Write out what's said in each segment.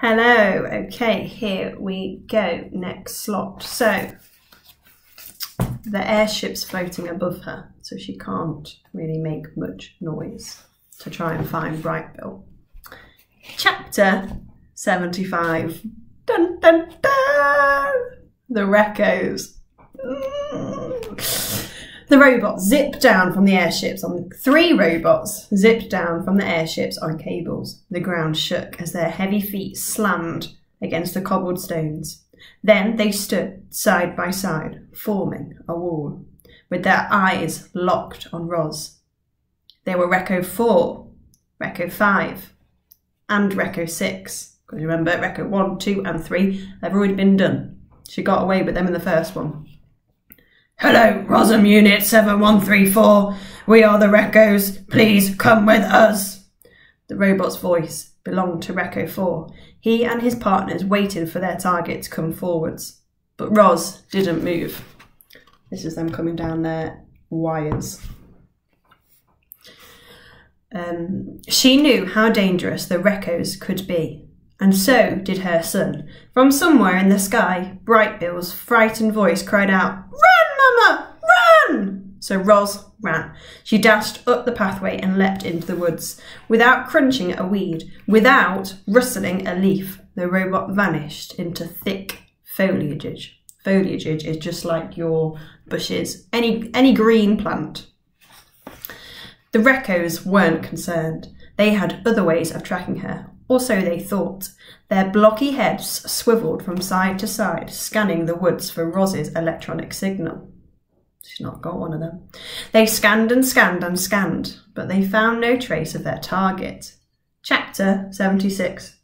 Hello, okay, here we go, next slot. So, the airship's floating above her, so she can't really make much noise to try and find Brightbill. Chapter 75. Dun dun dun! The Recos. The robots zipped down from the airships on 3 robots zipped down from the airships on cables. The ground shook as their heavy feet slammed against the cobbled stones. Then they stood side by side, forming a wall, with their eyes locked on Roz. They were Reco 4, Reco 5, and Reco 6. Because remember, Reco 1, 2, and 3 have already been done. She got away with them in the first one. Hello, Rosum Unit 7134. We are the Recos. Please come with us. The robot's voice belonged to Reco 4. He and his partners waited for their target to come forwards. But Roz didn't move. This is them coming down their wires. She knew how dangerous the Recos could be. And so did her son. From somewhere in the sky, Brightbill's frightened voice cried out, "Run, Mama! Run!" So Roz ran. She dashed up the pathway and leapt into the woods. Without crunching a weed, without rustling a leaf, the robot vanished into thick foliage. Foliage is just like your bushes, any green plant. The Recos weren't concerned. They had other ways of tracking her. Or so they thought. Their blocky heads swivelled from side to side, scanning the woods for Roz's electronic signal. She's not got one of them. They scanned and scanned and scanned, but they found no trace of their target. Chapter 76.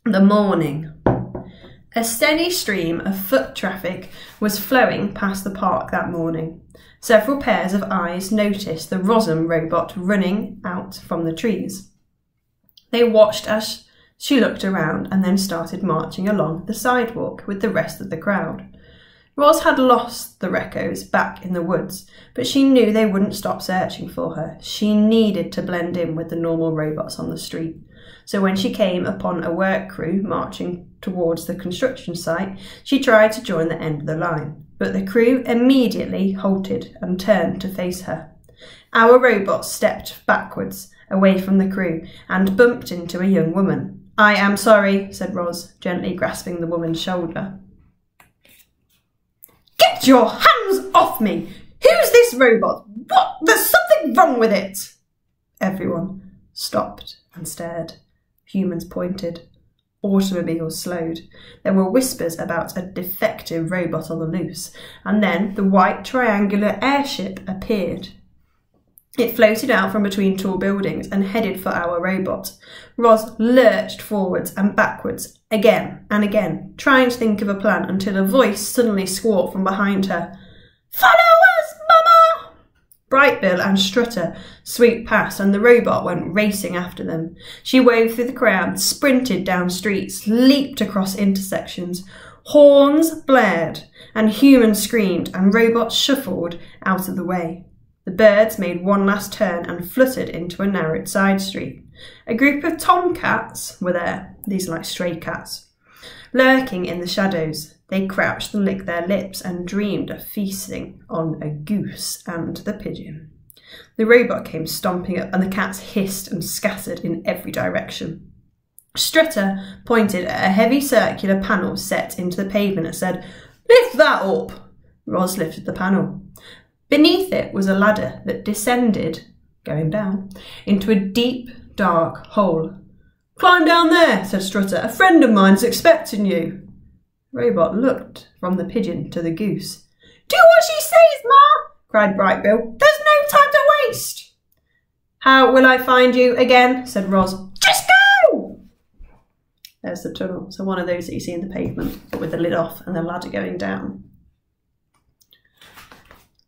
The morning. A steady stream of foot traffic was flowing past the park that morning. Several pairs of eyes noticed the Rosum robot running out from the trees. They watched as she looked around and then started marching along the sidewalk with the rest of the crowd. Roz had lost the Recos back in the woods, but she knew they wouldn't stop searching for her. She needed to blend in with the normal robots on the street. So when she came upon a work crew marching towards the construction site, she tried to join the end of the line, but the crew immediately halted and turned to face her. Our robot stepped backwards, away from the crew, and bumped into a young woman. "I am sorry," said Roz, gently grasping the woman's shoulder. "Get your hands off me! Who's this robot? What? There's something wrong with it!" Everyone stopped and stared. Humans pointed. Automobiles slowed. There were whispers about a defective robot on the loose, and then the white triangular airship appeared. It floated out from between tall buildings and headed for our robot. Roz lurched forwards and backwards, again and again, trying to think of a plan until a voice suddenly squawked from behind her. "Follow us, Mama!" Brightbill and Strutter swooped past and the robot went racing after them. She wove through the crowd, sprinted down streets, leaped across intersections. Horns blared and humans screamed and robots shuffled out of the way. The birds made one last turn and fluttered into a narrowed side street. A group of tomcats were there. These are like stray cats. Lurking in the shadows, they crouched and licked their lips and dreamed of feasting on a goose and the pigeon. The robot came stomping up and the cats hissed and scattered in every direction. Strutter pointed at a heavy circular panel set into the pavement and said, "Lift that up." Roz lifted the panel. Beneath it was a ladder that descended, going down, into a deep, dark hole. "Climb down there," said Strutter. "A friend of mine's expecting you." Robot looked from the pigeon to the goose. "Do what she says, Ma!" cried Brightbill. "There's no time to waste." "How will I find you again?" said Roz. "Just go!" There's the tunnel. So one of those that you see in the pavement, but with the lid off and the ladder going down.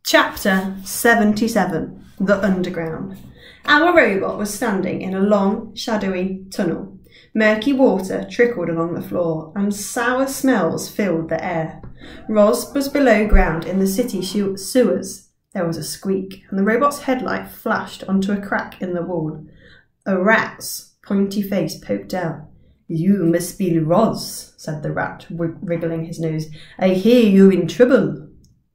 Chapter 77. The Underground. Our robot was standing in a long, shadowy tunnel. Murky water trickled along the floor, and sour smells filled the air. Roz was below ground in the city sewers. There was a squeak, and the robot's headlight flashed onto a crack in the wall. A rat's pointy face poked out. "You must be Roz," said the rat, wriggling his nose. "I hear you're in trouble."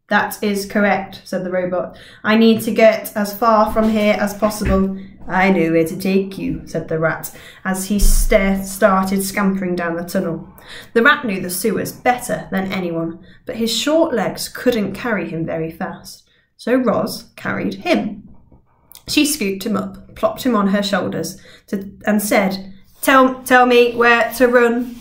"That is correct," said the robot. "I need to get as far from here as possible." "I know where to take you," said the rat, as he started scampering down the tunnel. The rat knew the sewers better than anyone, but his short legs couldn't carry him very fast, so Roz carried him. She scooped him up, plopped him on her shoulders, and said, Tell me where to run."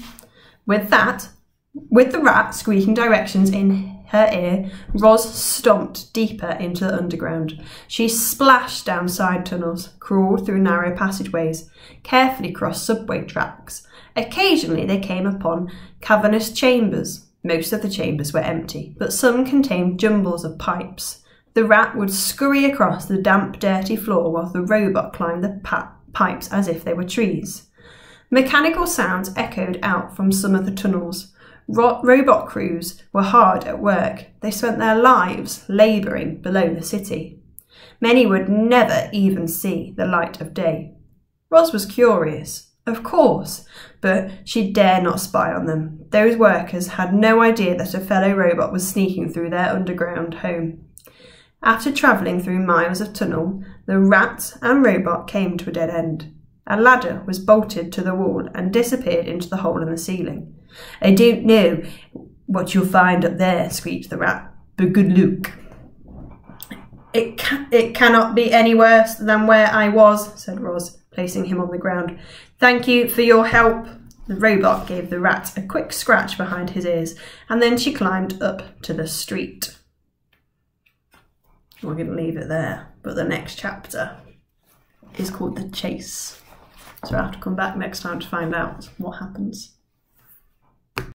With the rat squeaking directions in her ear, Roz stomped deeper into the underground. She splashed down side tunnels, crawled through narrow passageways, carefully crossed subway tracks. Occasionally they came upon cavernous chambers. Most of the chambers were empty, but some contained jumbles of pipes. The rat would scurry across the damp, dirty floor while the robot climbed the pipes as if they were trees. Mechanical sounds echoed out from some of the tunnels. Robot crews were hard at work. They spent their lives labouring below the city. Many would never even see the light of day. Roz was curious, of course, but she dare not spy on them. Those workers had no idea that a fellow robot was sneaking through their underground home. After travelling through miles of tunnel, the rat and robot came to a dead end. A ladder was bolted to the wall and disappeared into the hole in the ceiling. "I don't know what you'll find up there," squeaked the rat, "but good luck." It cannot be any worse than where I was," said Roz, placing him on the ground. "Thank you for your help." The robot gave the rat a quick scratch behind his ears, and then she climbed up to the street. We're going to leave it there, but the next chapter is called The Chase. So I have to come back next time to find out what happens.